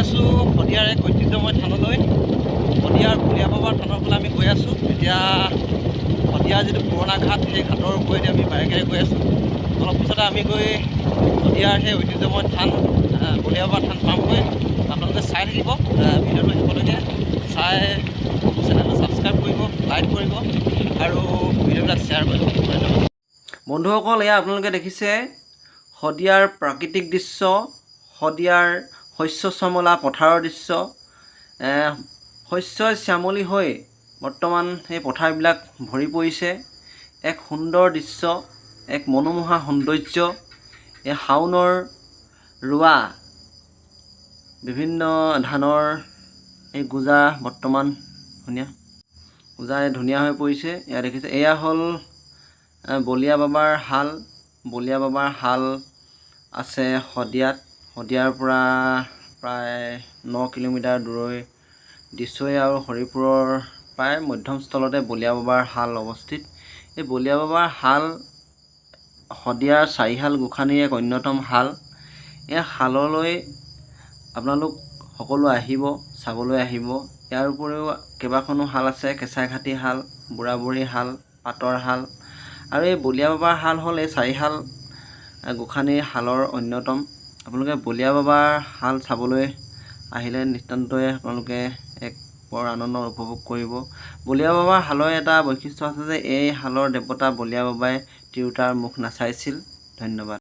আছোঁ শদিয়াৰ এক ঐতিহ্যময় থানলৈ। শদিয়াৰ বলিয়া বাবাৰ থানৰ ফালে আমি গৈ আছোঁ। এতিয়া শদিয়াৰ যিটো পুৰণা ঘাট, সেই ঘাটৰ ওপৰেদি আমি বাইকেৰে গৈ আছোঁ। অলপ পিছতে আমি গৈ শদিয়াৰ সেই ঐতিহ্যময় থান বলিয়া বাবাৰ থান পামগৈ। আপোনালোকে চাই থাকিব ভিডিঅ'টো শেষলৈকে, চাই চেনেলটো ছাবস্ক্ৰাইব কৰিব, লাইক কৰিব আৰু ভিডিঅ'বিলাক শ্বেয়াৰ কৰিব। ধন্যবাদ। বন্ধুসকল, এয়া আপোনালোকে দেখিছে শদিয়াৰ প্ৰাকৃতিক দৃশ্য, শদিয়াৰ শস্য শ্যামলা পথাৰৰ দৃশ্য। শস্যই শ্যামলী হৈ বৰ্তমান সেই পথাৰবিলাক ভৰি পৰিছে। এক সুন্দৰ দৃশ্য, এক মনোমোহা সৌন্দৰ্য। এই শাওনৰ ৰোৱা বিভিন্ন ধানৰ এই গোজা বৰ্তমান ধুনীয়া হৈ পৰিছে। এয়া দেখিছে, এয়া হ'ল বলিয়া বাবাৰ শাল। বলিয়া বাবাৰ শাল আছে শদিয়াত। শদিয়াৰ পৰা প্ৰায় 9 কিলোমিটাৰ দূৰৈ দিছৈ আৰু হৰিপুৰৰ প্ৰায় মধ্যমস্থলতে বলিয়া বাবাৰ শাল অৱস্থিত। এই বলিয়া বাবাৰ শাল শদিয়াৰ চাৰিহাল গোসানীৰ এক অন্যতম শাল। এই শাললৈ আপোনালোক সকলো আহিব, চাবলৈ আহিব। ইয়াৰ উপৰিও কেইবাখনো শাল আছে, কেঁচাইঘাটি শাল, বুঢ়া বুঢ়ী শাল, পাতৰ শাল। আৰু এই বলিয়া বাবাৰ শাল হ'ল এই চাৰিহাল গোসানীৰ শালৰ অন্যতম। আপোনালোকে বলিয়া বাবাৰ শাল চাবলৈ আহিলে নিতান্তই আপোনালোকে এক বৰ আনন্দ উপভোগ কৰিব। বলিয়া বাবাৰ শালৰ এটা বৈশিষ্ট্য আছে যে এই শালৰ দেৱতা বলিয়া বাবাই তিৰোতাৰ মুখ নাচাইছিল। ধন্যবাদ।